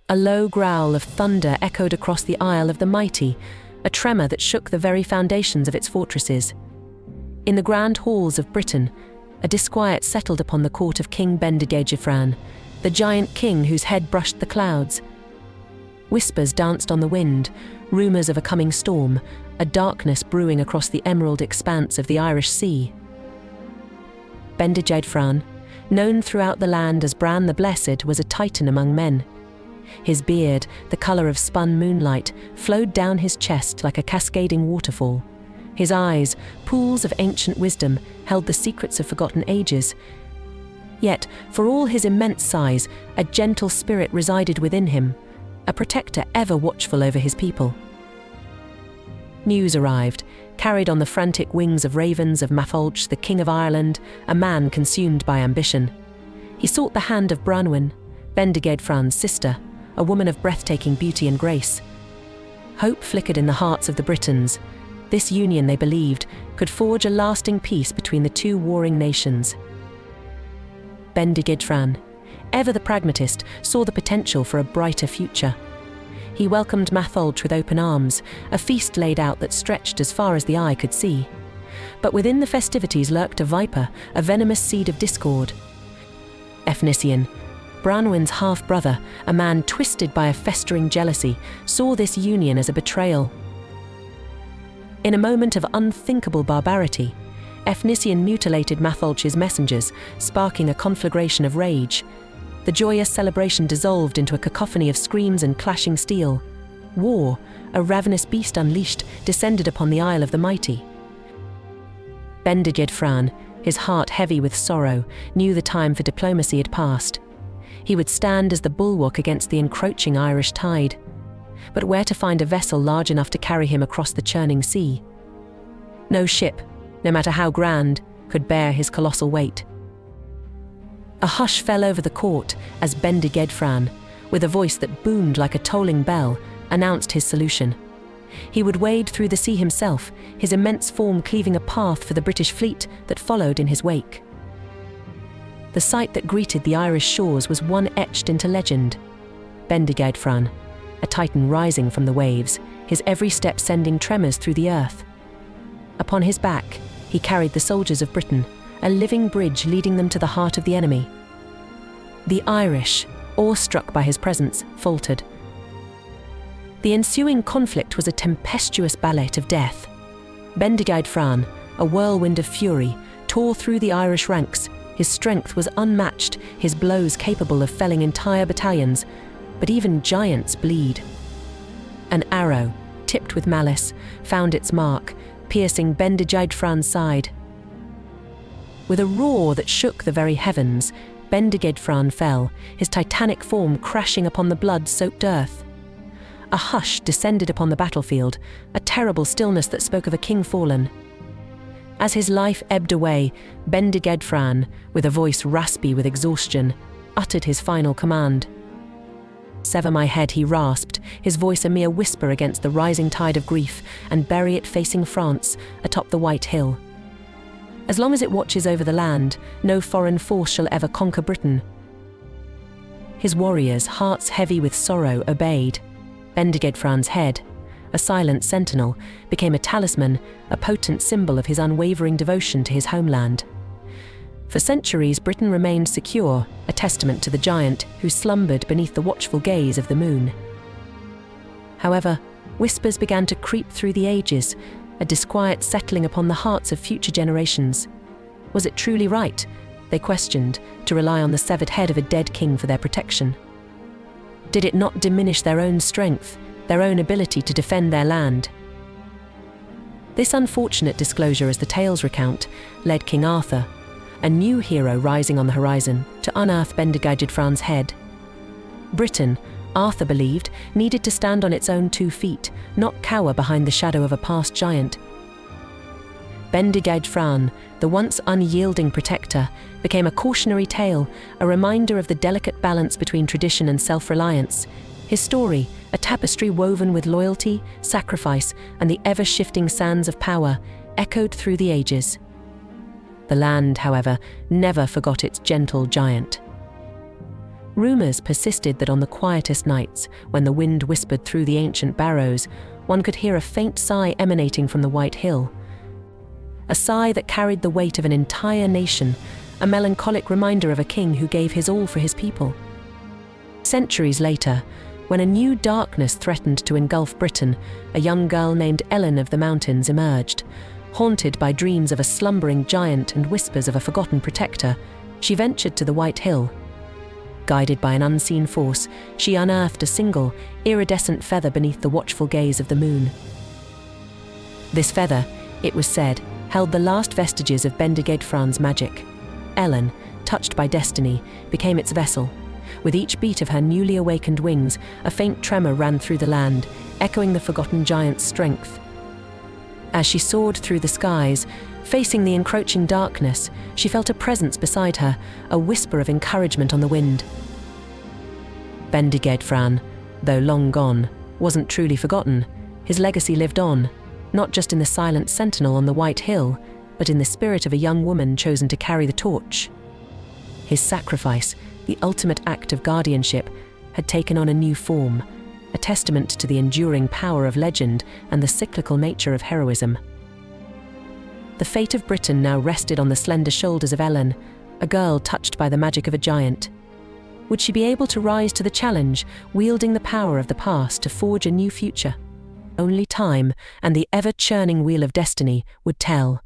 A low growl of thunder echoed across the Isle of the Mighty, a tremor that shook the very foundations of its fortresses. In the grand halls of Britain, a disquiet settled upon the court of King Bendigeidfran, the giant king whose head brushed the clouds. Whispers danced on the wind, rumours of a coming storm, a darkness brewing across the emerald expanse of the Irish Sea. Bendigeidfran, known throughout the land as Bran the Blessed, was a titan among men. His beard, the colour of spun moonlight, flowed down his chest like a cascading waterfall. His eyes, pools of ancient wisdom, held the secrets of forgotten ages. Yet, for all his immense size, a gentle spirit resided within him, a protector ever watchful over his people. News arrived, carried on the frantic wings of ravens of Matholch, the King of Ireland, a man consumed by ambition. He sought the hand of Branwen, Bendigeidfran's sister, a woman of breathtaking beauty and grace. Hope flickered in the hearts of the Britons. This union, they believed, could forge a lasting peace between the two warring nations. Bendigeidfran, ever the pragmatist, saw the potential for a brighter future. He welcomed Matholch with open arms, a feast laid out that stretched as far as the eye could see. But within the festivities lurked a viper, a venomous seed of discord. Efnisien, Branwen's half-brother, a man twisted by a festering jealousy, saw this union as a betrayal. In a moment of unthinkable barbarity, Efnisien mutilated Matholch's messengers, sparking a conflagration of rage. The joyous celebration dissolved into a cacophony of screams and clashing steel. War, a ravenous beast unleashed, descended upon the Isle of the Mighty. Bendigeidfran, his heart heavy with sorrow, knew the time for diplomacy had passed. He would stand as the bulwark against the encroaching Irish tide. But where to find a vessel large enough to carry him across the churning sea? No ship, no matter how grand, could bear his colossal weight. A hush fell over the court as Bendigeidfran, with a voice that boomed like a tolling bell, announced his solution. He would wade through the sea himself, his immense form cleaving a path for the British fleet that followed in his wake. The sight that greeted the Irish shores was one etched into legend. Bendigeidfran, a titan rising from the waves, his every step sending tremors through the earth. Upon his back, he carried the soldiers of Britain, a living bridge leading them to the heart of the enemy. The Irish, awestruck by his presence, faltered. The ensuing conflict was a tempestuous ballet of death. Bendigeidfran, a whirlwind of fury, tore through the Irish ranks. His strength was unmatched, his blows capable of felling entire battalions, but even giants bleed. An arrow, tipped with malice, found its mark, piercing Bendigeidfran's side. With a roar that shook the very heavens, Bendigeidfran fell, his titanic form crashing upon the blood-soaked earth. A hush descended upon the battlefield, a terrible stillness that spoke of a king fallen. As his life ebbed away, Bendigeidfran, with a voice raspy with exhaustion, uttered his final command. "Sever my head," he rasped, his voice a mere whisper against the rising tide of grief, "and bury it facing France, atop the White Hill. As long as it watches over the land, no foreign force shall ever conquer Britain." His warriors, hearts heavy with sorrow, obeyed. Bendigeidfran's head, a silent sentinel, became a talisman, a potent symbol of his unwavering devotion to his homeland. For centuries, Britain remained secure, a testament to the giant who slumbered beneath the watchful gaze of the moon. However, whispers began to creep through the ages, a disquiet settling upon the hearts of future generations. Was it truly right, they questioned, to rely on the severed head of a dead king for their protection? Did it not diminish their own strength, their own ability to defend their land? This unfortunate disclosure, as the tales recount, led King Arthur, a new hero rising on the horizon, to unearth Bendigeidfran's head. Britain, Arthur believed, needed to stand on its own 2 feet, not cower behind the shadow of a past giant. Bendigeidfran, the once unyielding protector, became a cautionary tale, a reminder of the delicate balance between tradition and self-reliance. His story, a tapestry woven with loyalty, sacrifice, and the ever-shifting sands of power, echoed through the ages. The land, however, never forgot its gentle giant. Rumors persisted that on the quietest nights, when the wind whispered through the ancient barrows, one could hear a faint sigh emanating from the White Hill. A sigh that carried the weight of an entire nation, a melancholic reminder of a king who gave his all for his people. Centuries later, when a new darkness threatened to engulf Britain, a young girl named Ellen of the Mountains emerged. Haunted by dreams of a slumbering giant and whispers of a forgotten protector, she ventured to the White Hill. Guided by an unseen force, she unearthed a single, iridescent feather beneath the watchful gaze of the moon. This feather, it was said, held the last vestiges of Bendigeidfran's magic. Ellen, touched by destiny, became its vessel. With each beat of her newly awakened wings, a faint tremor ran through the land, echoing the forgotten giant's strength. As she soared through the skies, facing the encroaching darkness, she felt a presence beside her, a whisper of encouragement on the wind. Bendigeidfran, though long gone, wasn't truly forgotten. His legacy lived on, not just in the silent sentinel on the White Hill, but in the spirit of a young woman chosen to carry the torch. His sacrifice, the ultimate act of guardianship, had taken on a new form, a testament to the enduring power of legend and the cyclical nature of heroism. The fate of Britain now rested on the slender shoulders of Ellen, a girl touched by the magic of a giant. Would she be able to rise to the challenge, wielding the power of the past to forge a new future? Only time and the ever-churning wheel of destiny would tell.